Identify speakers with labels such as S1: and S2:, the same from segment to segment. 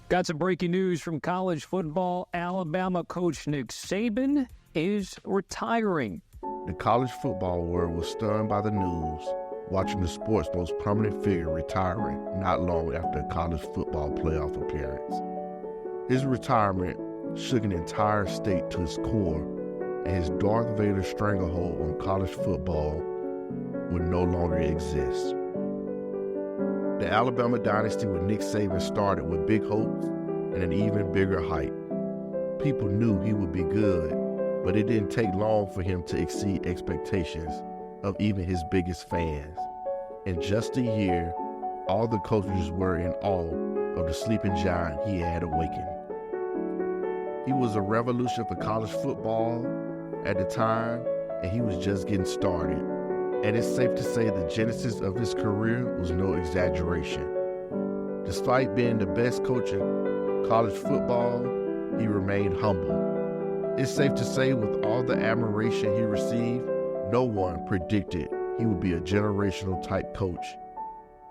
S1: Got some breaking news from college football. Alabama coach Nick Saban is retiring.
S2: The college football world was stunned by the news, watching the sport's most prominent figure retiring not long after a college football playoff appearance. His retirement shook an entire state to its core, and his Darth Vader stranglehold on college football would no longer exist. The Alabama dynasty with Nick Saban started with big hopes and an even bigger hype. People knew he would be good, but it didn't take long for him to exceed expectations of even his biggest fans. In just a year, all the coaches were in awe of the sleeping giant he had awakened. He was a revolution for college football at the time, and he was just getting started. And it's safe to say the genesis of his career was no exaggeration. Despite being the best coach in college football, he remained humble. It's safe to say with all the admiration he received, no one predicted he would be a generational type coach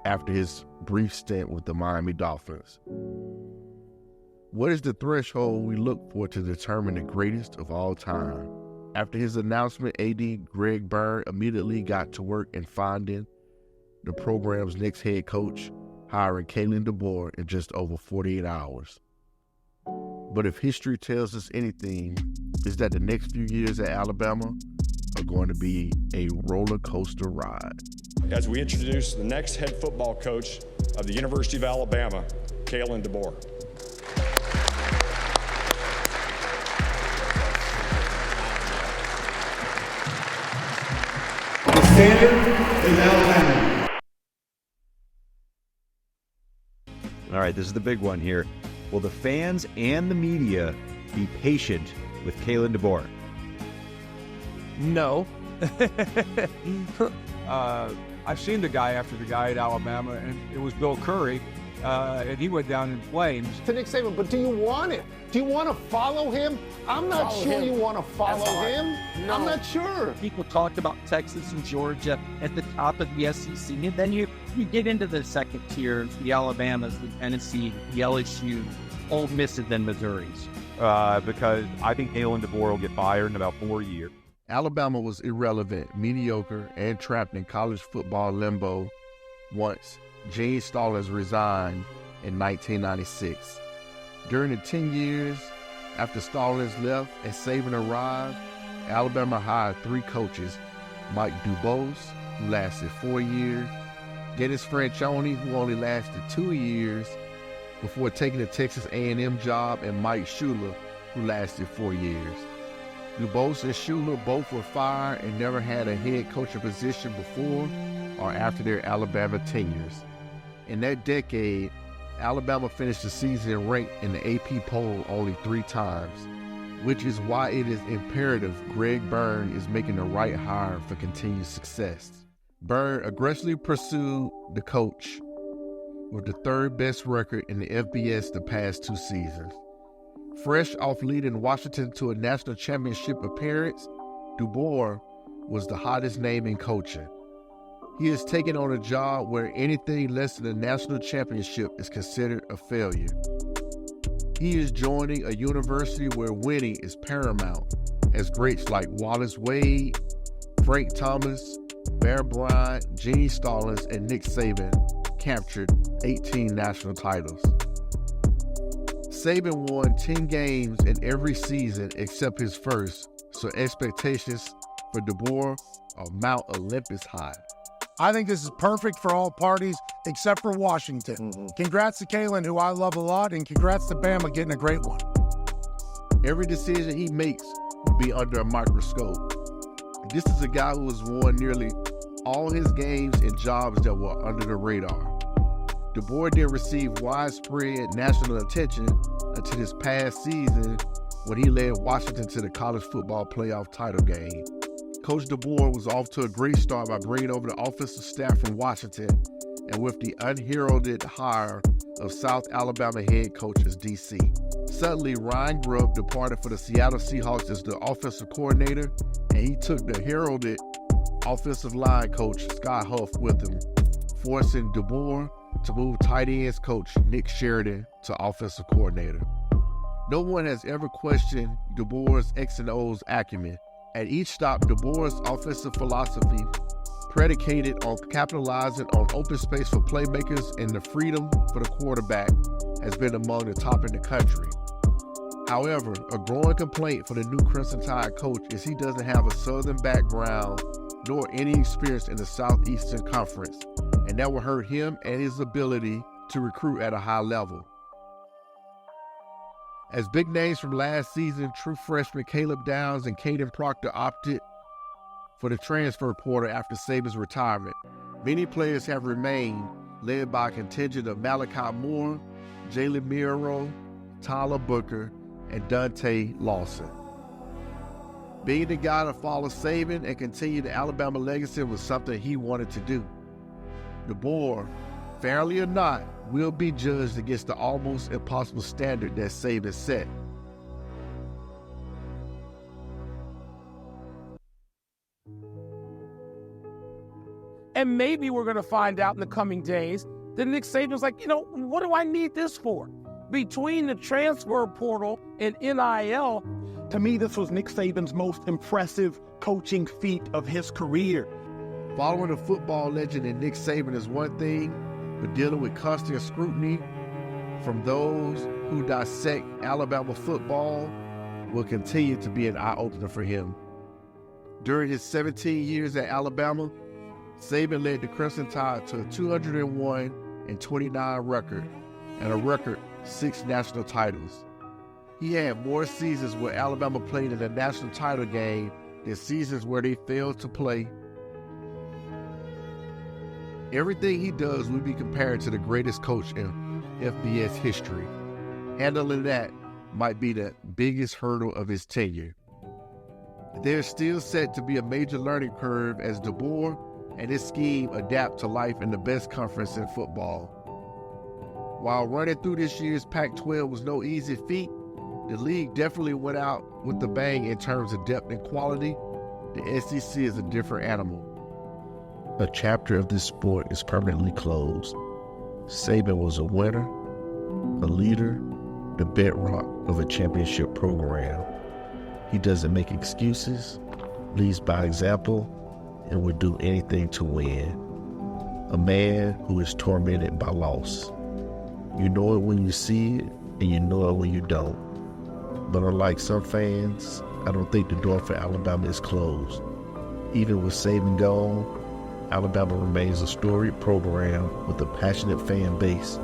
S2: after his brief stint with the Miami Dolphins. What is the threshold we look for to determine the greatest of all time? After his announcement, AD Greg Byrne immediately got to work in finding the program's next head coach, hiring Kalen Deboer in just over 48 hours. But if history tells us anything, it's that the next few years at Alabama are going to be a roller coaster ride.
S3: As we introduce the next head football coach of the University of Alabama, Kalen Deboer.
S4: Is Alabama.
S5: All right, this is the big one here. Will the fans and the media be patient with Kalen Deboer?
S6: No. I've seen the guy after the guy at Alabama, and it was Bill Curry, and he went down in flames.
S7: To Nick Saban, but do you want it? Do you want to follow him? I'm not sure you want to follow him. No. I'm not sure.
S8: People talked about Texas and Georgia at the top of the SEC, and then you get into the second tier, the Alabamas, the Tennessee, the LSU, Ole Miss, and then Missouri's.
S5: Because I think Kalen Deboer will get fired in about 4 years.
S2: Alabama was irrelevant, mediocre, and trapped in college football limbo once Gene Stallings resigned in 1996. During the 10 years after Stallings left and Saban arrived, Alabama hired 3 coaches: Mike Dubose, who lasted 4 years, Dennis Franchione, who only lasted 2 years before taking the Texas A&M job, and Mike Shula, who lasted 4 years. Dubose and Shula both were fired and never had a head coaching position before or after their Alabama tenures. In that decade, Alabama finished the season ranked in the AP poll only 3 times, which is why it is imperative Greg Byrne is making the right hire for continued success. Byrne aggressively pursued the coach with the 3rd best record in the FBS the past 2 seasons. Fresh off leading Washington to a national championship appearance, Deboer was the hottest name in coaching. He is taking on a job where anything less than a national championship is considered a failure. He is joining a university where winning is paramount, as greats like Wallace Wade, Frank Thomas, Bear Bryant, Gene Stallings, and Nick Saban captured 18 national titles. Saban won 10 games in every season except his first, so expectations for Deboer are Mount Olympus high.
S4: I think this is perfect for all parties except for Washington. Congrats to Kalen, who I love a lot, and congrats to Bama getting a great one.
S2: Every decision he makes will be under a microscope. This is a guy who has won nearly all his games in jobs that were under the radar. Deboer didn't receive widespread national attention until this past season when he led Washington to the college football playoff title game. Coach Deboer was off to a great start by bringing over the offensive staff from Washington and with the unheralded hire of South Alabama head coach as DC. Suddenly, Ryan Grubb departed for the Seattle Seahawks as the offensive coordinator, and he took the heralded offensive line coach Scott Huff with him, forcing Deboer to move tight ends coach Nick Sheridan to offensive coordinator. No one has ever questioned Deboer's X and O's acumen. At each stop, Deboer's offensive philosophy, predicated on capitalizing on open space for playmakers and the freedom for the quarterback, has been among the top in the country. However, a growing complaint for the new Crimson Tide coach is he doesn't have a Southern background nor any experience in the Southeastern Conference, and that will hurt him and his ability to recruit at a high level. As big names from last season, true freshmen Caleb Downs and Caden Proctor opted for the transfer portal after Saban's retirement, many players have remained, led by a contingent of Malachi Moore, Jalen Miro, Tyler Booker, and Dante Lawson. Being the guy to follow Saban and continue the Alabama legacy was something he wanted to do. Deboer, fairly or not, will be judged against the almost impossible standard that Saban set.
S9: And maybe we're going to find out in the coming days that Nick Saban's like, what do I need this for? Between the transfer portal and NIL,
S7: to me, this was Nick Saban's most impressive coaching feat of his career.
S2: Following a football legend in Nick Saban is one thing, but dealing with constant scrutiny from those who dissect Alabama football will continue to be an eye-opener for him. During his 17 years at Alabama, Saban led the Crimson Tide to a 201-29 record and a record 6 national titles. He had more seasons where Alabama played in a national title game than seasons where they failed to play. Everything he does will be compared to the greatest coach in FBS history. Handling that might be the biggest hurdle of his tenure. There's still set to be a major learning curve as Deboer and his scheme adapt to life in the best conference in football. While running through this year's Pac-12 was no easy feat, the league definitely went out with the bang in terms of depth and quality. The SEC is a different animal. A chapter of this sport is permanently closed. Saban was a winner, a leader, the bedrock of a championship program. He doesn't make excuses, leads by example, and would do anything to win. A man who is tormented by loss. You know it when you see it, and you know it when you don't. But unlike some fans, I don't think the door for Alabama is closed. Even with Saban gone, Alabama remains a storied program with a passionate fan base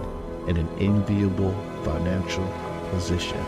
S2: and an enviable financial position.